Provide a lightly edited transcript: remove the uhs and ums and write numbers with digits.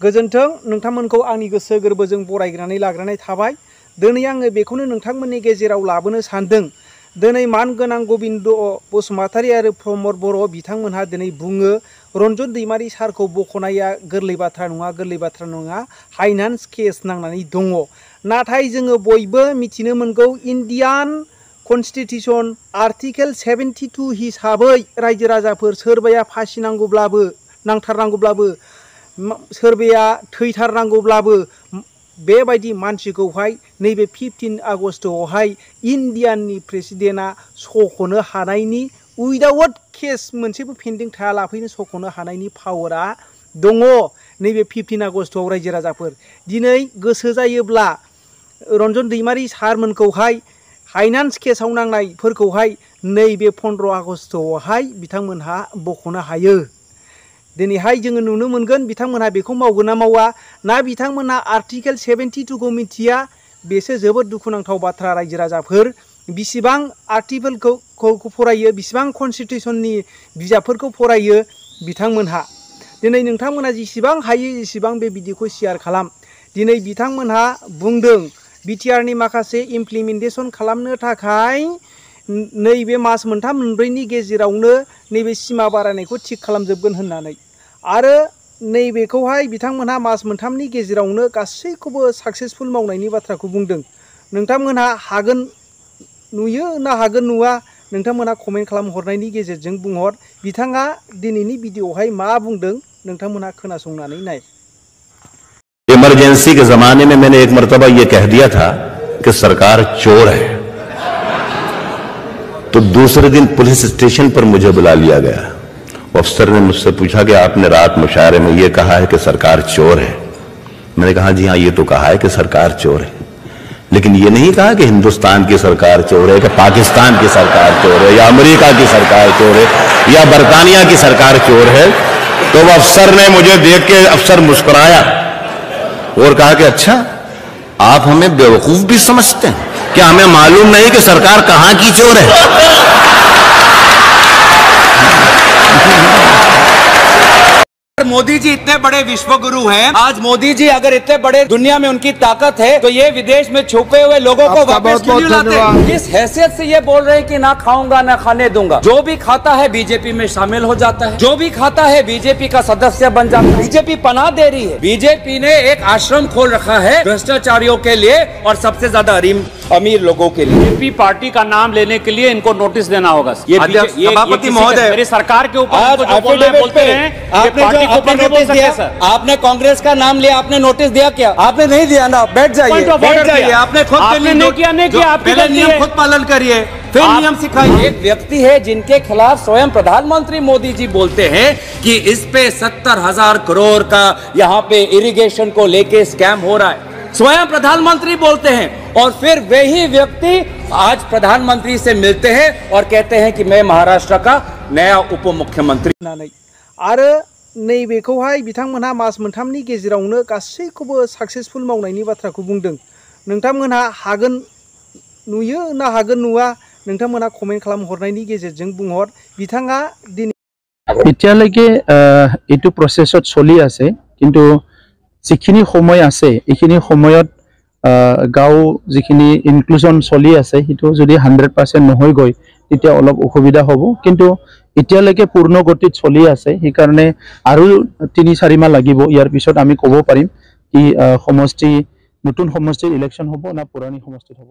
गोजोन्थों नोंथांमोनखौ आंनि गोसो गोरबोजों बरायग्रोनानै लाग्रोनाय थाबाय। दिनै आङो बेखौनो नोंथांमोननि गेजेराव लाबोनो सानदों। दिनै मानगोनां गबिन्द बसुमतारी आरो प्रमद बर' बिथांमोनहा दिनै बुङो रन्जन दैमारी सारखौ बख'नाया गोरलै बाथ्रा नङा, फाइनान्स केस नांनानै दङ। नाथाय जोङो बयबो मिथिनो मोनगौ इन्डियान कन्स्टिटिउसन आर्टिकेल 72 हिसाबै रायजो राजाफोर सोरबाया फासि नांथारनांगौब्लाबो सोरबाया थैथारनांगौब्लाबो बेबायदि मानसिखौहाय नैबे 15 आगस्टआवहाय इन्डियाननि प्रेसिडेन्टआ सख'नो हानायनि उइदाउट केस मोनसेबो पेन्डिं थायालाफैनो सख'नो हानायनि पावारा दङ। नैबे 15 आगस्टआव रायजो राजाफोर दिनै गोसो जायोब्ला रन्जन दैमारी सारमोनखौहाय फाइनान्स केसाव नांनायफोरखौहाय नैबे 15 आगस्टआवहाय बिथांमोनहा बख'नो हायो। दिनैहाय जोङो नुनो मोनगोन बिथांमोनहा बेखौ मावगोन ना मावा ना बिथांमोनहा आर्टिकेल 72 खौ मिथिया बेसो जोबोद दुखुनांथाव बाथ्रा। रायजो राजाफोर बिसिबां आर्टिकेलखौ फरायो, बिसिबां कन्स्टिटिउसननि बिजाबफोरखौ फरायो बिथांमोनहा। दिनै नोंथांमोनहा जेसेबां हायो एसेबां बे भिडिअखौ शेयार खालाम। दिनै बिथांमोनहा बुंदों बिटिआरनि माखासे इमप्लिमेन्टेसन खालामनो थाखाय नैबे मास मोनथाम मोनब्रैनि गेजेरावनो नैबे सिमा बारायनायखौ थिग खालामजोबगोन होननानै, आरो नैबेखौहाय बिथांमोनहा मास मोनथामनि गेजेरावनो गासैखौबो साक्सेसफुल मावनायनि बाथ्राखौ बुंदों। नोंथांमोनहा हागोन नुयो ना हागोन नुवा नोंथांमोनहा कमेन्ट खालामहरनायनि गेजेरजों बुंहर। बिथाङा दिनैनि भिडिअआवहाय मा बुंदों नोंथांमोनहा खोनासंनानै नाय। इमरजेंसी के जमाने में मैंने एक मर्तबा ये कह दिया था कि सरकार चोर है, तो दूसरे दिन पुलिस स्टेशन पर मुझे बुला लिया गया। अफसर ने मुझसे पूछा कि आपने रात मुशायरे में यह कहा है कि सरकार चोर है। मैंने कहा जी हाँ, ये तो कहा है कि सरकार चोर है, लेकिन ये नहीं कहा कि हिंदुस्तान की सरकार चोर है, कि पाकिस्तान की सरकार चोर है, या अमेरिका की सरकार चोर है, या बरतानिया की सरकार चोर है। तो वह अफसर ने मुझे देख के अफसर मुस्कुराया और कहा कि अच्छा, आप हमें बेवकूफ भी समझते हैं, क्या हमें मालूम नहीं कि सरकार कहां की चोर है? मोदी जी इतने बड़े विश्वगुरु हैं। आज मोदी जी अगर इतने बड़े दुनिया में उनकी ताकत है तो ये विदेश में छुपे हुए लोगों को वापस क्यों नहीं लाते? किस हैसियत से ये बोल रहे हैं कि ना खाऊंगा ना खाने दूंगा? जो भी खाता है बीजेपी में शामिल हो जाता है, जो भी खाता है बीजेपी का सदस्य बन जाता है। बीजेपी पनाह दे रही है। बीजेपी ने एक आश्रम खोल रखा है भ्रष्टाचारियों के लिए और सबसे ज्यादा अमीर लोगों के लिए। बीजेपी पार्टी का नाम लेने के लिए इनको नोटिस देना होगा। ये सभापति महोदय मेरी सरकार के ऊपर बोलते हैं आपने कांग्रेस का नाम लिया, आपने नोटिस दिया क्या? आपने नहीं दिया ना, बैठ जाइए। आपने खुद नहीं किया, पहले नियम खुद पालन करिए, फिर नियम सिखाइए। एक व्यक्ति है जिनके खिलाफ स्वयं प्रधानमंत्री मोदी जी बोलते हैं कि इस पे 70,000 करोड़ का यहाँ पे इरिगेशन को लेके स्कैम हो रहा है, स्वयं प्रधानमंत्री बोलते हैं। और फिर वही व्यक्ति आज प्रधानमंत्री से मिलते हैं और कहते हैं कि मैं महाराष्ट्र का नया उप मुख्यमंत्री। आरो नैबेखौहाय बिथांमोनहा मास मोनथामनि गेजेरावनो गासैखौबो साक्सेसफुल मावनायनि बाथ्राखौ बुंदों। नोंथांमोनहा हागोन नुयो ना हागोन नुवा नोंथांमोनहा कमेन्ट खालामहरनायनि गेजेरजों बुंहर। बिथाङा दिनै एतियाলৈके एटु प्रसेसत चलि आछे, किन्तु जिखिनि समय आछे एखिनि समयत गाँव जिखिनि इनक्लुजन चलि आछे हितु जदि 100% নহয় गय তেতিয়া অলপ অসুবিধা হ'ব, কিন্তু এতিয়ালৈকে পূৰ্ণ গতিত চলি আছে। সেইকাৰণে আৰু 3-4 মাহ লাগিব। ইয়াৰ পিছত আমি ক'ব পাৰিম কি সমষ্টি নতুন সমষ্টিৰ ইলেকশ্যন হ'ব না পুৰণি সমষ্টিত হ'ব।